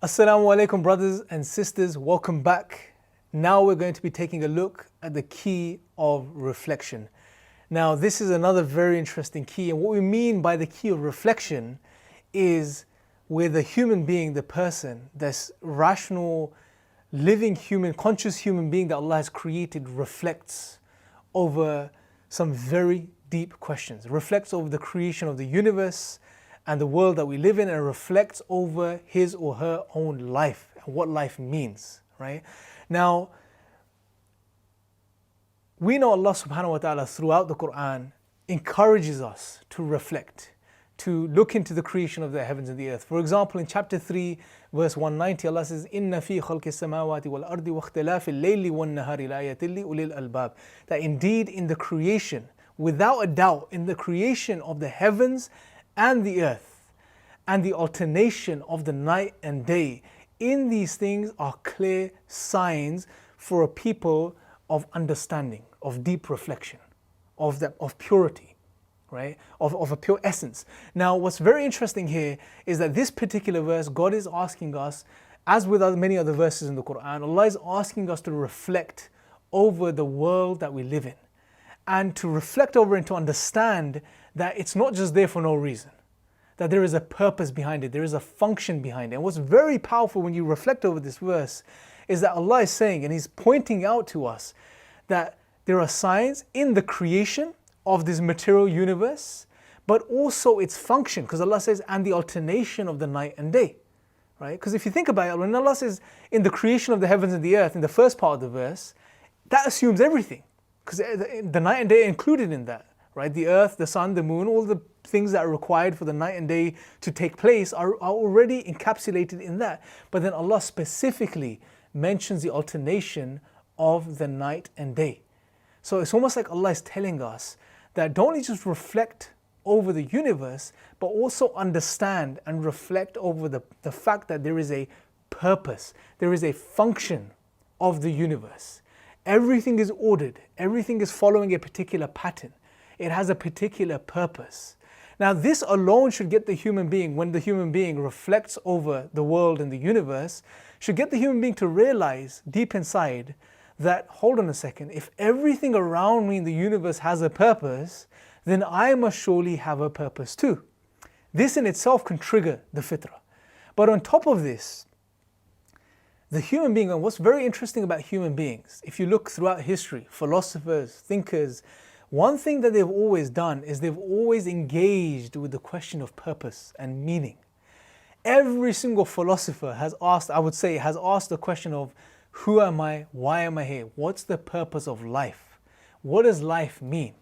Assalamu alaikum, brothers and sisters, welcome back. Now we're going to be taking a look at the key of reflection. Now this is another very interesting key, and what we mean by the key of reflection is where the human being, the person, this rational, living human, conscious human being that Allah has created reflects over some very deep questions, reflects over the creation of the universe and the world that we live in, and reflects over his or her own life and what life means, right? Now, we know Allah subhanahu wa ta'ala throughout the Quran encourages us to reflect, to look into the creation of the heavens and the earth. For example, in chapter 3, verse 190, Allah says, إِنَّ فِي خَلْقِ السَّمَاوَاتِ وَالْأَرْضِ وَاخْتِلَافِ اللَّيْلِ وَالنَّهَارِ لَآيَةٍ لِأُولِي الْأَلْبَابِ. That indeed in the creation, without a doubt, in the creation of the heavens and the earth, and the alternation of the night and day, in these things are clear signs for a people of understanding, of deep reflection, of purity, right? Of a pure essence. Now, what's very interesting here is that this particular verse, God is asking us, as with many other verses in the Quran, Allah is asking us to reflect over the world that we live in, and to reflect over and to understand that it's not just there for no reason, that there is a purpose behind it, there is a function behind it. And what's very powerful when you reflect over this verse is that Allah is saying, and He's pointing out to us, that there are signs in the creation of this material universe, but also its function, because Allah says, and the alternation of the night and day, right? Because if you think about it, when Allah says, in the creation of the heavens and the earth, in the first part of the verse, that assumes everything, because the night and day are included in that, right? The earth, the sun, the moon, all the things that are required for the night and day to take place are already encapsulated in that. But then Allah specifically mentions the alternation of the night and day. So it's almost like Allah is telling us that don't only just reflect over the universe, but also understand and reflect over the fact that there is a purpose, there is a function of the universe. Everything is ordered, everything is following a particular pattern. It has a particular purpose. Now this alone should get the human being, when the human being reflects over the world and the universe, should get the human being to realize deep inside that, hold on a second, if everything around me in the universe has a purpose, then I must surely have a purpose too. This in itself can trigger the fitrah. But on top of this, the human being, and what's very interesting about human beings, if you look throughout history, philosophers, thinkers, one thing that they've always done is they've always engaged with the question of purpose and meaning. Every single philosopher has asked, I would say, has asked the question of, who am I? Why am I here? What's the purpose of life? What does life mean?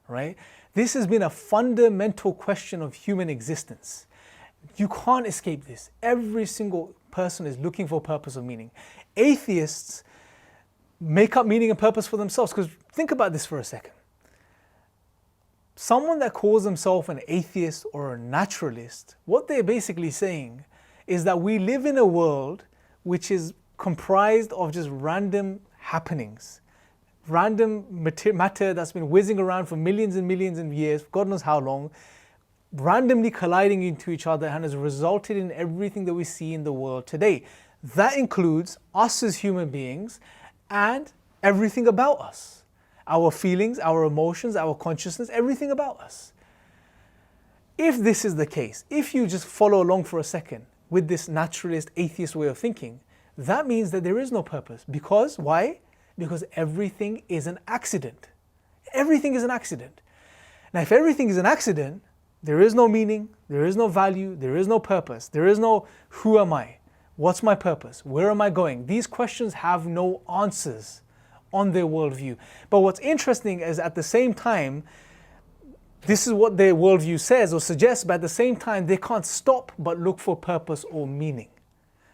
Right? This has been a fundamental question of human existence. You can't escape this. Every single person is looking for purpose or meaning. Atheists make up meaning and purpose for themselves, because think about this for a second. Someone that calls himself an atheist or a naturalist, what they're basically saying is that we live in a world which is comprised of just random happenings, random matter that's been whizzing around for millions and millions of years, God knows how long, randomly colliding into each other, and has resulted in everything that we see in the world today. That includes us as human beings and everything about us. Our feelings, our emotions, our consciousness, everything about us. If this is the case, if you just follow along for a second with this naturalist, atheist way of thinking, that means that there is no purpose. Because, why? Because everything is an accident. Everything is an accident. Now, if everything is an accident, there is no meaning, there is no value, there is no purpose, there is no who am I? What's my purpose? Where am I going? These questions have no answers on their worldview. But what's interesting is at the same time, this is what their worldview says or suggests, but at the same time, they can't stop but look for purpose or meaning.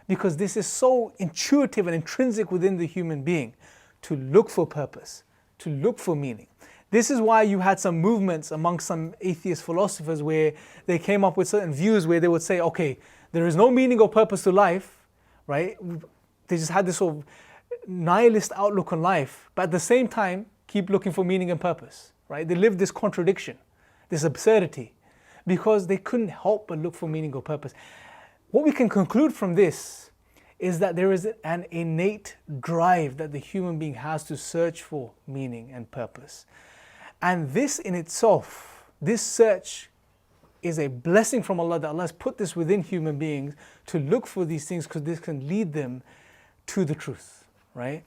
Because this is so intuitive and intrinsic within the human being to look for purpose, to look for meaning. This is why you had some movements among some atheist philosophers where they came up with certain views where they would say, okay, there is no meaning or purpose to life, right? They just had this sort of nihilist outlook on life, but at the same time, keep looking for meaning and purpose, right? They lived this contradiction, this absurdity, because they couldn't help but look for meaning or purpose. what we can conclude from this is that there is an innate drive that the human being has to search for meaning and purpose. And this in itself, this search is a blessing from Allah, that Allah has put this within human beings to look for these things, because this can lead them to the truth, right?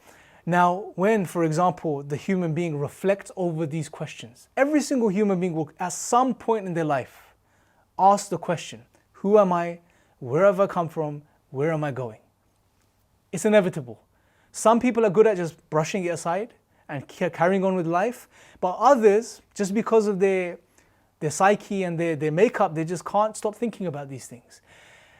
Now, when, for example, the human being reflects over these questions, every single human being will, at some point in their life, ask the question, who am I? Where have I come from? Where am I going? It's inevitable. Some people are good at just brushing it aside and carrying on with life, but others, just because of their psyche and their makeup, they just can't stop thinking about these things.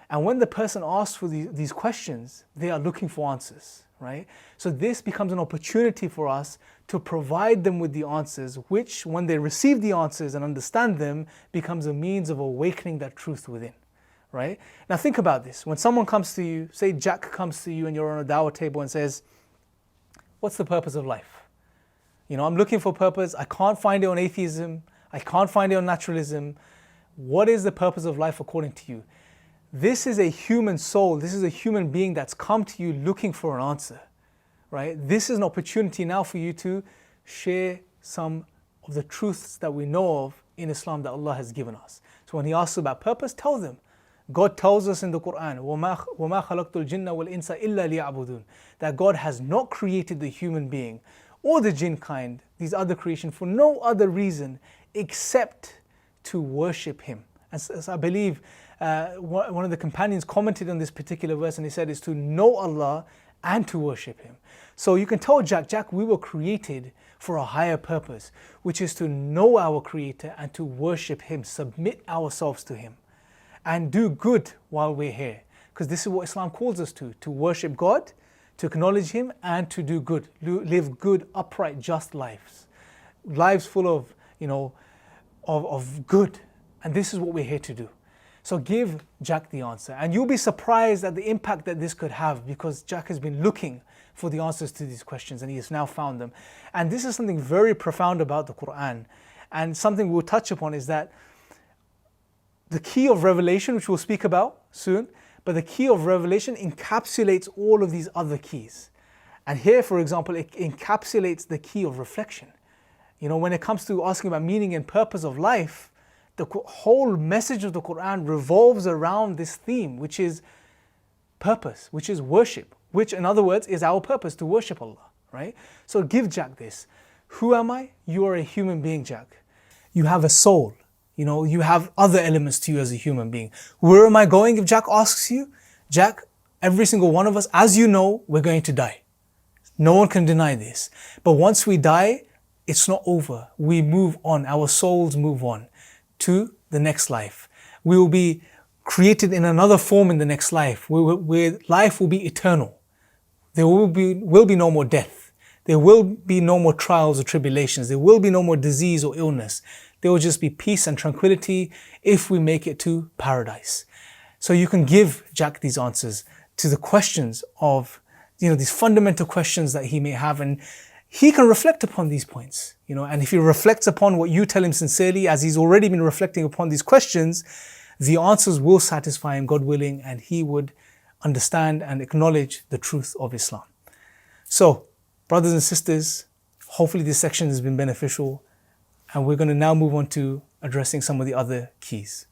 And when the person asks for these questions, they are looking for answers, right? So this becomes an opportunity for us to provide them with the answers, which, when they receive the answers and understand them, becomes a means of awakening that truth within, right? Now think about this. When someone comes to you, say Jack comes to you and you're on a dawah table and says, what's the purpose of life? You know, I'm looking for purpose. I can't find it on atheism. I can't find it on naturalism. What is the purpose of life according to you? This is a human soul. This is a human being that's come to you looking for an answer, right? This is an opportunity now for you to share some of the truths that we know of in Islam that Allah has given us. So when He asks about purpose, tell them. God tells us in the Quran, وَمَا خَلَقْتُ الْجِنَّ وَالْإِنسَ إِلَّا لِيَعْبُدُونَ, that God has not created the human being or the jinn kind, these other creation, for no other reason except to worship Him. As I believe one of the companions commented on this particular verse, and he said, is to know Allah and to worship Him. So you can tell Jack, we were created for a higher purpose, which is to know our Creator and to worship Him, submit ourselves to Him, and do good while we're here. Because this is what Islam calls us to worship God, to acknowledge Him, and to do good, live good, upright, just lives full of, of good. And this is what we're here to do. So give Jack the answer, and you'll be surprised at the impact that this could have, because Jack has been looking for the answers to these questions and he has now found them. And this is something very profound about the Quran, and something we'll touch upon is that the key of revelation, which we'll speak about soon, but the key of revelation encapsulates all of these other keys. And here, for example, it encapsulates the key of reflection. When it comes to asking about meaning and purpose of life, the whole message of the Quran revolves around this theme, which is purpose, which is worship, which in other words is our purpose, to worship Allah, right? So give Jack this. Who am I? You are a human being, Jack. You have a soul. You have other elements to you as a human being. Where am I going? If Jack asks you, Jack, every single one of us, as you know, we're going to die. No one can deny this. But once we die, it's not over. We move on. Our souls move on to the next life. We will be created in another form in the next life, where life will be eternal. There will be no more death. There will be no more trials or tribulations. There will be no more disease or illness. There will just be peace and tranquility if we make it to paradise. So you can give Jack these answers to the questions of, these fundamental questions that he may have, and he can reflect upon these points, and if he reflects upon what you tell him sincerely, as he's already been reflecting upon these questions, the answers will satisfy him, God willing, and he would understand and acknowledge the truth of Islam. So, brothers and sisters, hopefully this section has been beneficial, and we're going to now move on to addressing some of the other keys.